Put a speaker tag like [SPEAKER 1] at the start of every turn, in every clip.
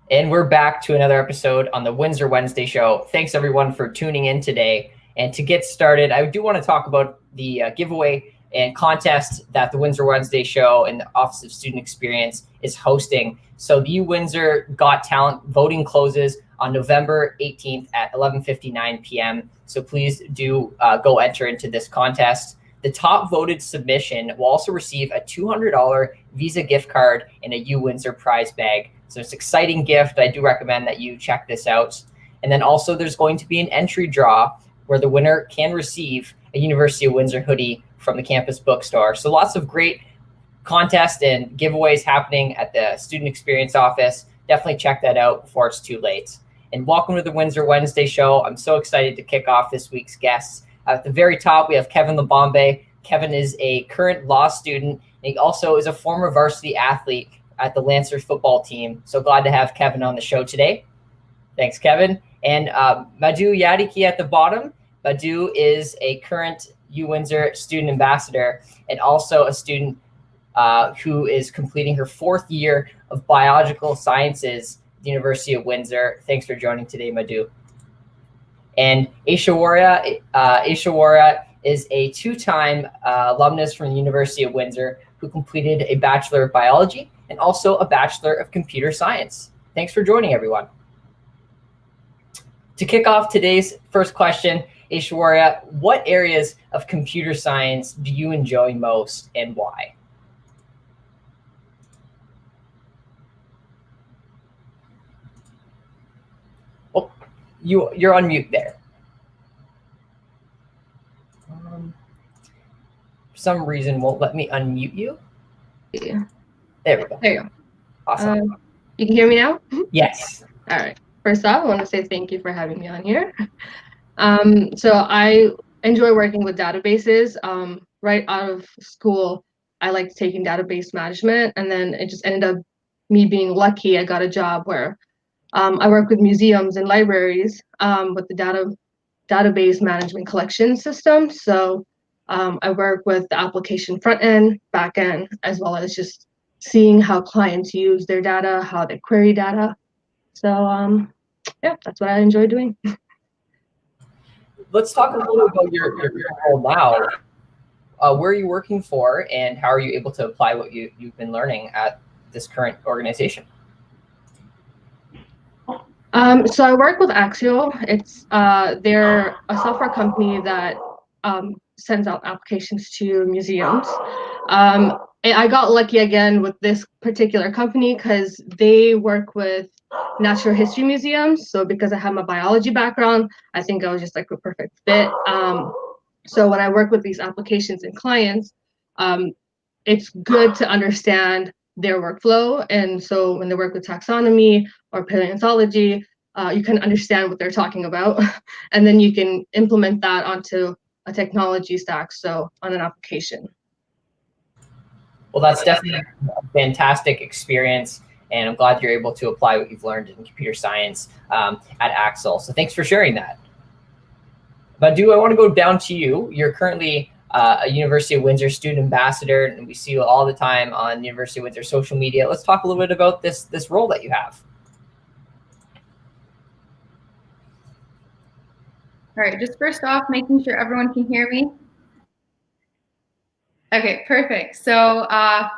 [SPEAKER 1] And we're back to another episode on the Windsor Wednesday show. Thanks everyone for tuning in today. And to get started, I do want to talk about the giveaway and contest that the Windsor Wednesday show and the Office of Student Experience is hosting. So the UWindsor Got Talent voting closes on November 18th at 11:59 p.m. So please do go enter into this contest. The top voted submission will also receive a $200 Visa gift card and a UWindsor prize bag. So it's an exciting gift. I do recommend that you check this out. And then also there's going to be an entry draw where the winner can receive a University of Windsor hoodie from the campus bookstore. So lots of great contests and giveaways happening at the Student Experience office. Definitely check that out before it's too late. And welcome to the Windsor Wednesday show. I'm so excited to kick off this week's guests. At the very top, we have Kevin Limbombe. Kevin is a current law student. And he also is a former varsity athlete at the Lancers football team. So glad to have Kevin on the show today. Thanks, Kevin. And Madhu Yadiki at the bottom. Madhu is a current UWindsor Student Ambassador and also a student who is completing her 4th year of biological sciences at the University of Windsor. Thanks for joining today, Madhu. And Aishwarya is a 2-time alumnus from the University of Windsor who completed a Bachelor of Biology and also a Bachelor of Computer Science. Thanks for joining, everyone. To kick off today's first question, Aishwarya, what areas of computer science do you enjoy most and why? Oh, you're on mute there. For some reason, won't let me unmute you.
[SPEAKER 2] Yeah.
[SPEAKER 1] There we go.
[SPEAKER 2] There you go.
[SPEAKER 1] Awesome.
[SPEAKER 2] You can hear me now?
[SPEAKER 1] Yes.
[SPEAKER 2] All right. First off, I want to say thank you for having me on here. So I enjoy working with databases. Right out of school, I liked taking database management, and then it just ended up me being lucky. I got a job where I work with museums and libraries with the database management collection system. So I work with the application front end, back end, as well as just seeing how clients use their data, how they query data. So yeah, that's what I enjoy doing.
[SPEAKER 1] Let's talk a little about your role now. Where are you working for, and how are you able to apply what you've been learning at this current organization?
[SPEAKER 2] So I work with Axial. It's they're a software company that sends out applications to museums. I got lucky again with this particular company because they work with natural history museums. So because I have my biology background, I think I was just like a perfect fit. So when I work with these applications and clients, it's good to understand their workflow. And so when they work with taxonomy or paleontology, you can understand what they're talking about, and then you can implement that onto a technology stack, so on an application.
[SPEAKER 1] Well, that's definitely a fantastic experience, and I'm glad you're able to apply what you've learned in computer science at Axel. So thanks for sharing that. Madhu, I want to go down to you. You're currently a University of Windsor Student Ambassador, and we see you all the time on University of Windsor social media. Let's talk a little bit about this role that you have.
[SPEAKER 3] All right, just first off, making sure everyone can hear me. Okay, perfect. So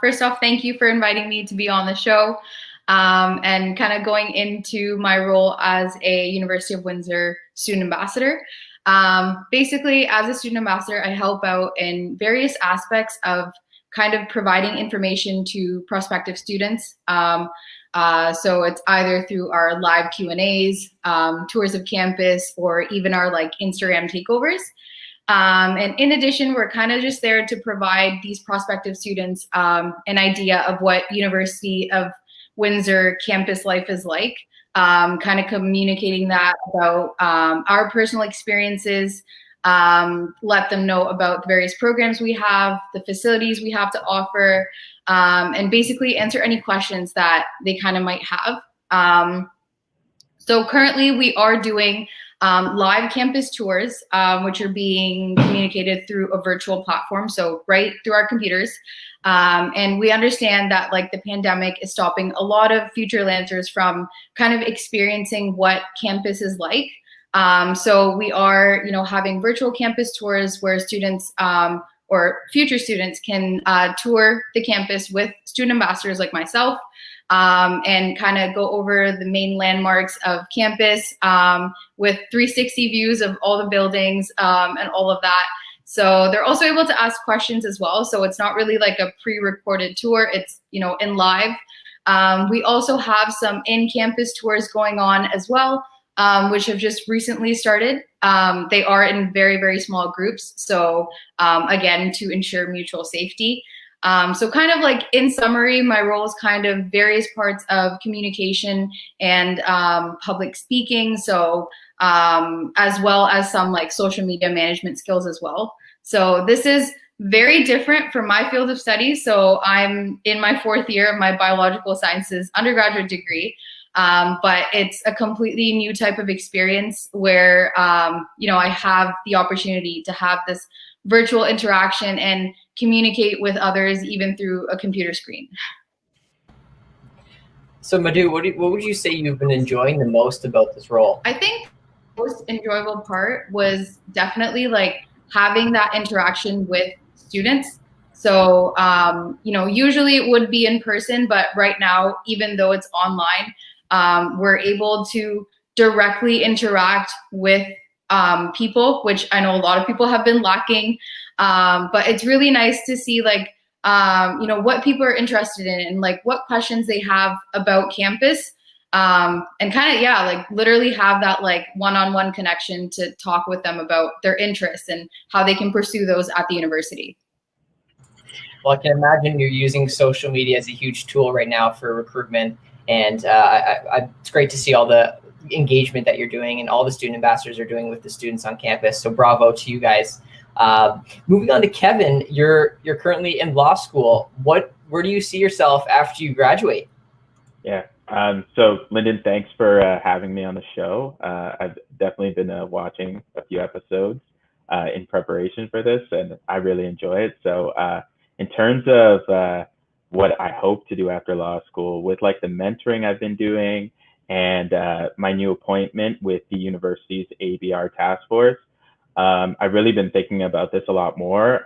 [SPEAKER 3] first off, thank you for inviting me to be on the show and kind of going into my role as a University of Windsor Student Ambassador. Basically, as a student ambassador, I help out in various aspects of kind of providing information to prospective students. So it's either through our live Q&As, tours of campus, or even our like Instagram takeovers. And in addition, we're kind of just there to provide these prospective students an idea of what University of Windsor campus life is like, kind of communicating that about our personal experiences, let them know about the various programs we have, the facilities we have to offer, and basically answer any questions that they kind of might have. So currently we are doing live campus tours, which are being communicated through a virtual platform, so right through our computers. And we understand that like the pandemic is stopping a lot of future Lancers from kind of experiencing what campus is like. So we are, having virtual campus tours where students or future students can tour the campus with student ambassadors like myself, and kind of go over the main landmarks of campus with 360 views of all the buildings and all of that. So they're also able to ask questions as well. So it's not really like a pre-recorded tour, it's, in live. We also have some in-campus tours going on as well, which have just recently started. They are in very, very small groups. So again, to ensure mutual safety. So kind of like in summary, my role is kind of various parts of communication and public speaking. So as well as some like social media management skills as well. So this is very different from my field of study. So I'm in my 4th year of my biological sciences undergraduate degree. But it's a completely new type of experience where, I have the opportunity to have this virtual interaction and communicate with others even through a computer screen.
[SPEAKER 1] So Madhu, what would you say you've been enjoying the most about this role?
[SPEAKER 3] I think the most enjoyable part was definitely like having that interaction with students. So, usually it would be in person, but right now, even though it's online, we're able to directly interact with people, which I know a lot of people have been lacking. But it's really nice to see like, what people are interested in and like what questions they have about campus. And kind of, like literally have that like one-on-one connection to talk with them about their interests and how they can pursue those at the university.
[SPEAKER 1] Well, I can imagine you're using social media as a huge tool right now for recruitment. And it's great to see all the engagement that you're doing and all the student ambassadors are doing with the students on campus. So bravo to you guys. Moving on to Kevin, you're currently in law school. Where do you see yourself after you graduate?
[SPEAKER 4] Yeah. So Lyndon, thanks for having me on the show. I've definitely been watching a few episodes in preparation for this, and I really enjoy it. So in terms of what I hope to do after law school, with like the mentoring I've been doing and my new appointment with the university's ABR task force, I've really been thinking about this a lot more.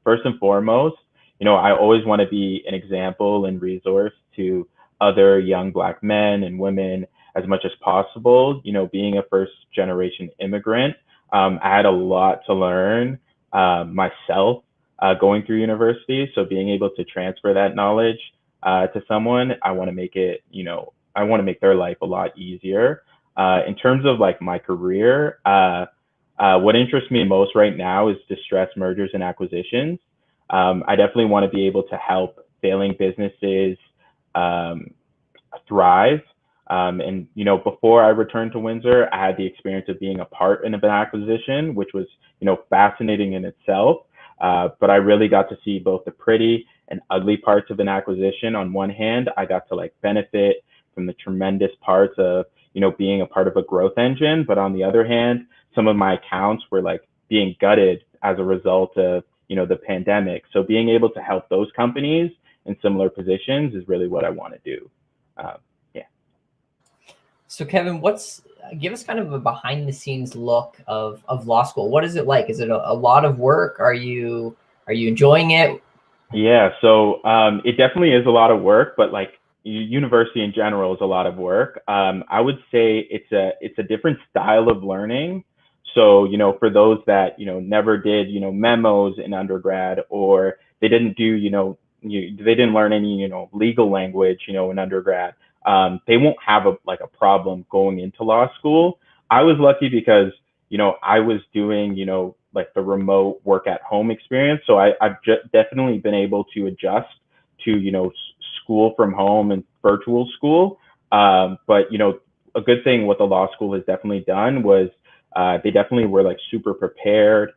[SPEAKER 4] First and foremost, I always want to be an example and resource to other young Black men and women as much as possible. Being a first generation immigrant, I had a lot to learn myself going through university. So being able to transfer that knowledge to someone, I want to make it, I want to make their life a lot easier. In terms of like my career, what interests me most right now is distressed mergers and acquisitions. I definitely want to be able to help failing businesses thrive. And, before I returned to Windsor, I had the experience of being a part in an acquisition, which was, fascinating in itself. But I really got to see both the pretty and ugly parts of an acquisition. On one hand, I got to like benefit from the tremendous parts of, being a part of a growth engine. But on the other hand, some of my accounts were like being gutted as a result of, the pandemic. So being able to help those companies in similar positions is really what I want to do.
[SPEAKER 1] So Kevin, give us kind of a behind the scenes look of law school. What is it like? Is it a lot of work? Are you enjoying it?
[SPEAKER 4] Yeah, so it definitely is a lot of work, but like university in general is a lot of work. I would say it's a different style of learning. So, for those that, never did, memos in undergrad, or they didn't do, they didn't learn any, legal language, in undergrad, they won't have a problem going into law school. I was lucky because, I was doing, like the remote work at home experience. So I've definitely been able to adjust to, school from home and virtual school. But, a good thing what the law school has definitely done was they definitely were like super prepared.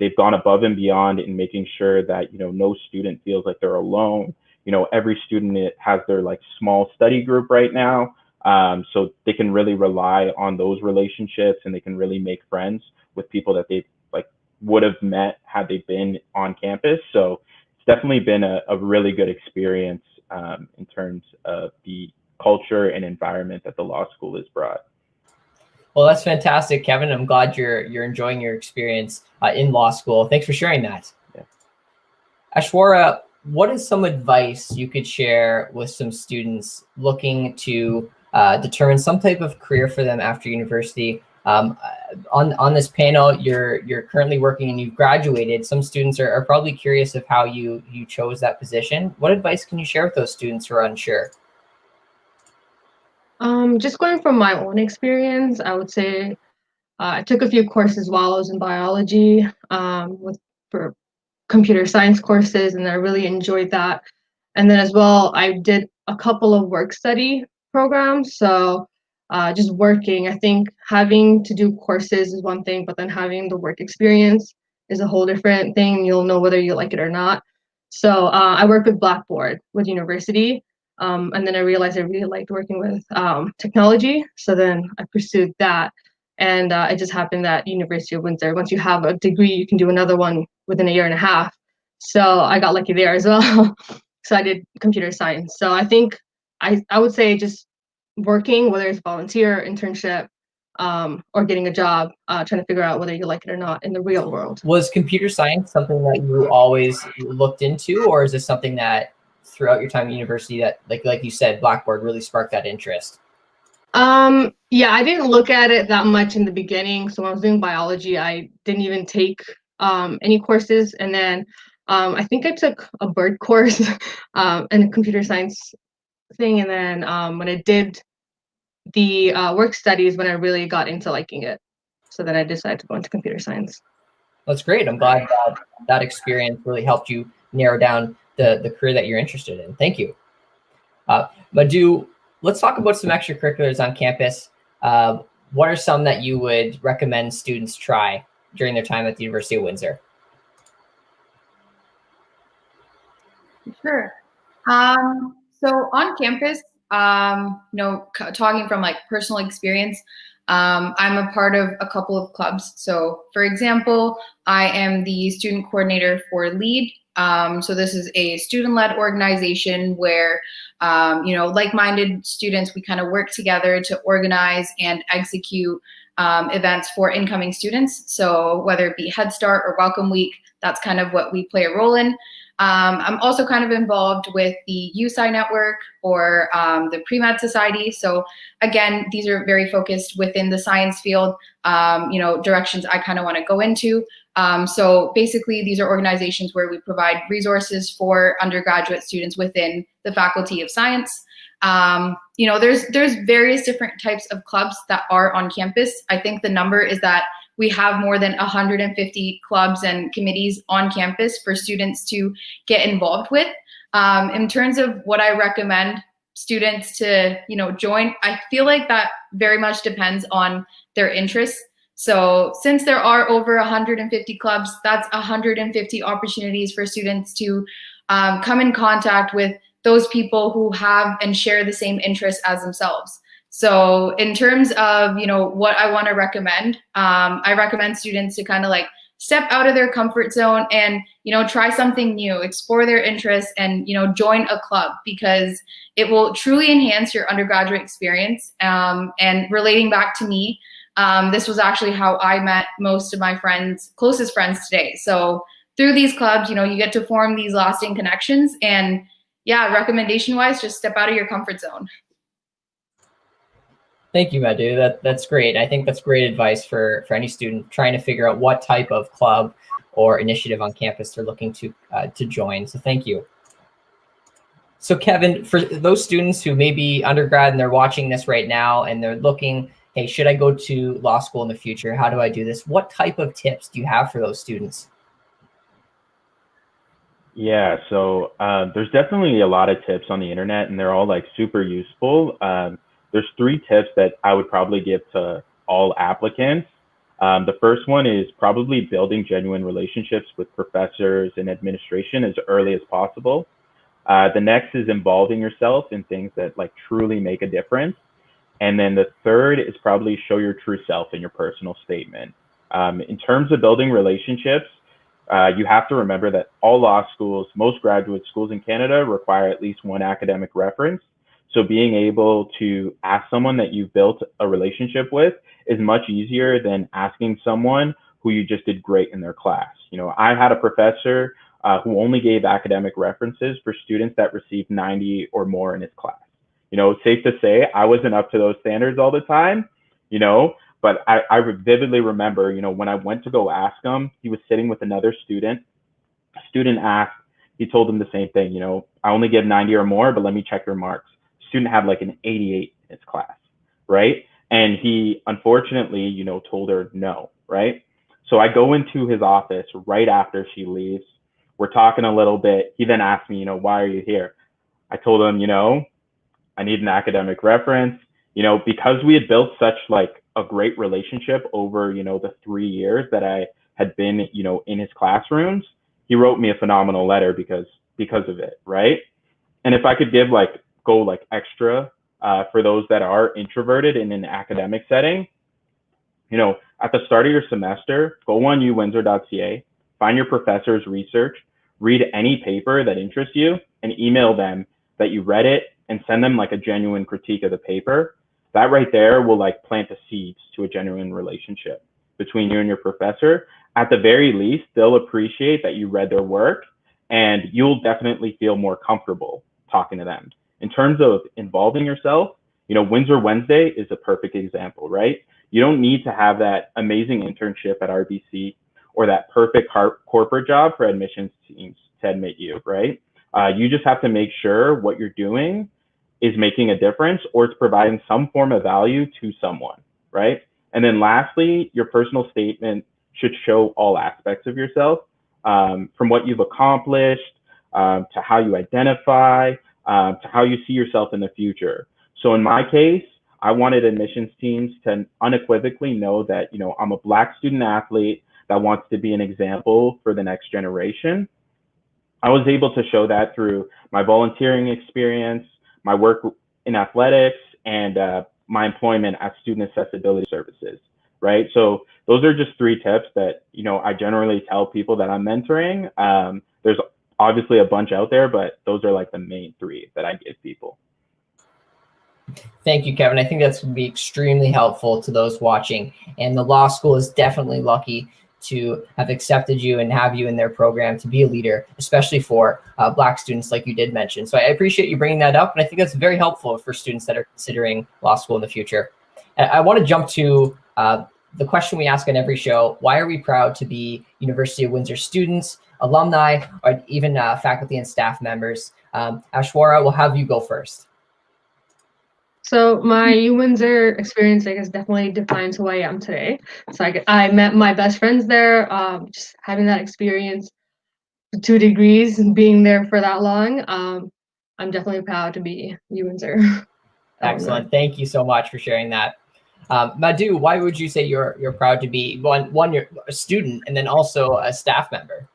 [SPEAKER 4] They've gone above and beyond in making sure that, no student feels like they're alone. Every student has their like small study group right now. So they can really rely on those relationships, and they can really make friends with people that they like would have met had they been on campus. So it's definitely been a really good experience in terms of the culture and environment that the law school has brought.
[SPEAKER 1] Well, that's fantastic, Kevin. I'm glad you're enjoying your experience in law school. Thanks for sharing that.
[SPEAKER 4] Yeah.
[SPEAKER 1] Aishwarya, what is some advice you could share with some students looking to determine some type of career for them after university? On this panel, you're currently working and you've graduated. Some students are probably curious of how you chose that position. What advice can you share with those students who are unsure?
[SPEAKER 2] Just going from my own experience, I would say I took a few courses while I was in biology for computer science courses, and I really enjoyed that. And then as well, I did a couple of work study programs. So just working, I think having to do courses is one thing, but then having the work experience is a whole different thing. You'll know whether you like it or not. So I work with Blackboard with university. And then I realized I really liked working with technology. So then I pursued that. And it just happened that University of Windsor, once you have a degree, you can do another one within a year and a half. So I got lucky there as well. So I did computer science. So I think I would say just working, whether it's volunteer, internship, or getting a job, trying to figure out whether you like it or not in the real world.
[SPEAKER 1] Was computer science something that you always looked into, or is this something that throughout your time at university that, like you said, Blackboard really sparked that interest?
[SPEAKER 2] Yeah, I didn't look at it that much in the beginning. So when I was doing biology, I didn't even take any courses. And then I think I took a bird course and a computer science thing. And then when I did the work studies, when I really got into liking it. So then I decided to go into computer science.
[SPEAKER 1] That's great. I'm glad that experience really helped you narrow down the career that you're interested in. Thank you. Madhu, let's talk about some extracurriculars on campus. What are some that you would recommend students try during their time at the University of Windsor?
[SPEAKER 3] Sure. So on campus, talking from like personal experience, I'm a part of a couple of clubs. So for example, I am the student coordinator for LEAD. So this is a student-led organization where, like-minded students, we kind of work together to organize and execute events for incoming students. So whether it be Head Start or Welcome Week, that's kind of what we play a role in. I'm also kind of involved with the USci Network or the Pre-Med Society. So again, these are very focused within the science field, directions I kind of want to go into. So basically, these are organizations where we provide resources for undergraduate students within the Faculty of Science. There's various different types of clubs that are on campus. I think the number is that we have more than 150 clubs and committees on campus for students to get involved with. In terms of what I recommend students to, join, I feel like that very much depends on their interests. So since there are over 150 clubs, that's 150 opportunities for students to come in contact with those people who have and share the same interests as themselves. So in terms of, what I want to recommend, I recommend students to kind of like step out of their comfort zone and, try something new, explore their interests and, join a club because it will truly enhance your undergraduate experience. And relating back to me, this was actually how I met most of my closest friends today. So through these clubs, you get to form these lasting connections and yeah, recommendation wise, just step out of your comfort zone.
[SPEAKER 1] Thank you, Madhu. That's great. I think that's great advice for any student trying to figure out what type of club or initiative on campus they're looking to join. So thank you. So Kevin, for those students who may be undergrad and they're watching this right now and they're looking, hey, should I go to law school in the future? How do I do this? What type of tips do you have for those students?
[SPEAKER 4] Yeah, so there's definitely a lot of tips on the internet and they're all like super useful. There's 3 tips that I would probably give to all applicants. The first one is probably building genuine relationships with professors and administration as early as possible. The next is involving yourself in things that like truly make a difference. And then the third is probably show your true self in your personal statement. In terms of building relationships, You have to remember that all law schools, most graduate schools in Canada require at least one academic reference. So being able to ask someone that you've built a relationship with is much easier than asking someone who you just did great in their class. You know, I had a professor who only gave academic references for students that received 90 or more in his class. You know, it's safe to say I wasn't up to those standards all the time, you know, but I vividly remember, you know, when I went to go ask him, he was sitting with another student. A student asked, he told him the same thing, you know, I only give 90 or more, but let me check your marks. Student had like an 88 in his class, right? And he unfortunately, you know, told her no, right? So I go into his office right after she leaves. We're talking a little bit. He then asked me, you know, why are you here? I told him, you know, I need an academic reference, you know, because we had built such like a great relationship over, you know, the 3 years that I had been, you know, in his classrooms. He wrote me a phenomenal letter because of it, right? And if I could give like go like extra for those that are introverted in an academic setting, you know, at the start of your semester, go on uwindsor.ca, find your professor's research, read any paper that interests you, and email them that you read it and send them like a genuine critique of the paper. That right there will like plant the seeds to a genuine relationship between you and your professor. At the very least, they'll appreciate that you read their work, and you'll definitely feel more comfortable talking to them. In terms of involving yourself, you know, Windsor Wednesday is a perfect example, right? You don't need to have that amazing internship at RBC or that perfect corporate job for admissions teams to admit you, right? You just have to make sure what you're doing is making a difference or it's providing some form of value to someone, right? And then lastly, your personal statement should show all aspects of yourself, from what you've accomplished, to how you identify, to how you see yourself in the future. So in my case, I wanted admissions teams to unequivocally know that, you know, I'm a Black student athlete that wants to be an example for the next generation. I was able to show that through my volunteering experience, my work in athletics, and my employment at Student Accessibility Services, right? So those are just 3 tips that, you know, I generally tell people that I'm mentoring. There's obviously a bunch out there, but those are like the main 3 that I give people.
[SPEAKER 1] Thank you, Kevin. I think that's going to be extremely helpful to those watching. And the law school is definitely lucky to have accepted you and have you in their program to be a leader, especially for Black students, like you did mention. So I appreciate you bringing that up. And I think that's very helpful for students that are considering law school in the future. I want to jump to the question we ask on every show. Why are we proud to be University of Windsor students, alumni, or even faculty and staff members? Aishwarya, we'll have you go first.
[SPEAKER 2] So my UWindsor experience, I guess, definitely defines who I am today. So I met my best friends there. Just having that experience, 2 degrees, being there for that long. I'm definitely proud to be UWindsor.
[SPEAKER 1] Excellent. Thank you so much for sharing that. Madhu, why would you say you're proud to be one you're a student and then also a staff member?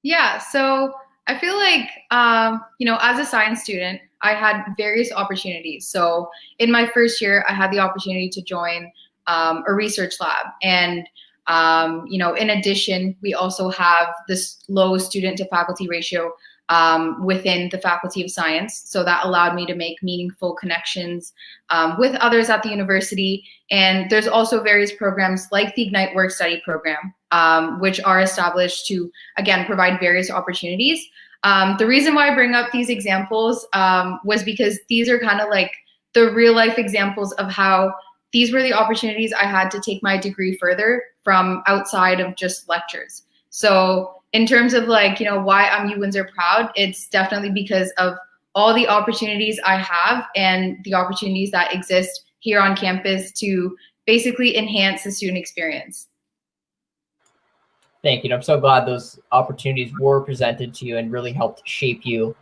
[SPEAKER 3] Yeah, so I feel like, you know, as a science student, I had various opportunities. So in my first year, I had the opportunity to join a research lab. And, you know, in addition, we also have this low student to faculty ratio within the Faculty of Science. So that allowed me to make meaningful connections with others at the university. And there's also various programs like the Ignite Work Study program, which are established to, again, provide various opportunities. The reason why I bring up these examples was because these are kind of like the real life examples of how these were the opportunities I had to take my degree further from outside of just lectures. So in terms of like, you know, why I'm UWindsor proud, it's definitely because of all the opportunities I have and the opportunities that exist here on campus to basically enhance the student experience.
[SPEAKER 1] Thank you. I'm so glad those opportunities were presented to you and really helped shape you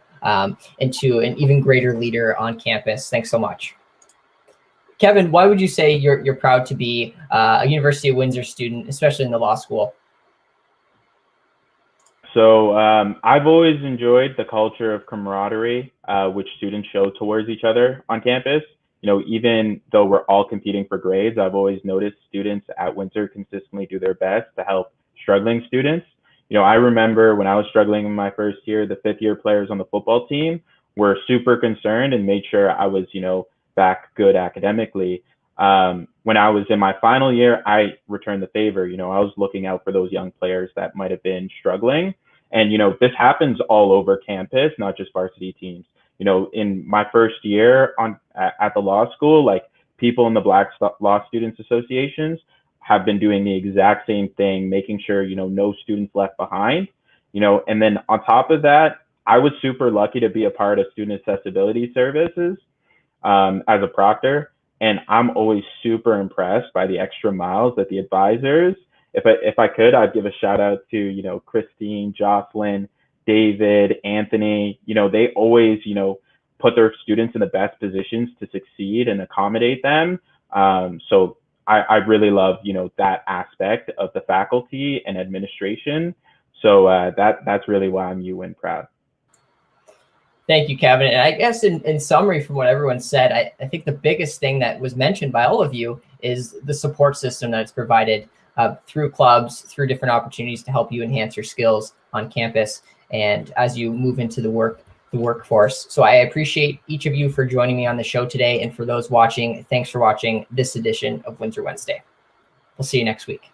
[SPEAKER 1] into an even greater leader on campus. Thanks so much. Kevin, why would you say you're proud to be a University of Windsor student, especially in the law school?
[SPEAKER 4] So I've always enjoyed the culture of camaraderie which students show towards each other on campus. even though we're all competing for grades, I've always noticed students at Windsor consistently do their best to help struggling students. I remember when I was struggling in my first year, the 5th-year players on the football team were super concerned and made sure I was, back good academically. When I was in my final year, I returned the favor. I was looking out for those young players that might have been struggling. And, this happens all over campus, not just varsity teams. In my first year at the law school, like people in the Black Law Students Associations have been doing the exact same thing, making sure, no students left behind, and then on top of that, I was super lucky to be a part of student accessibility services as a proctor. And I'm always super impressed by the extra miles that the advisors, if I could, I'd give a shout out to, Christine, Jocelyn, David, Anthony, they always, put their students in the best positions to succeed and accommodate them. So I really love, that aspect of the faculty and administration. So that's really why I'm UWin proud.
[SPEAKER 1] Thank you, Kevin. And I guess in summary from what everyone said, I think the biggest thing that was mentioned by all of you is the support system that's provided through clubs, through different opportunities to help you enhance your skills on campus and as you move into the workforce. So I appreciate each of you for joining me on the show today. And for those watching, thanks for watching this edition of Windsor Wednesday. We'll see you next week.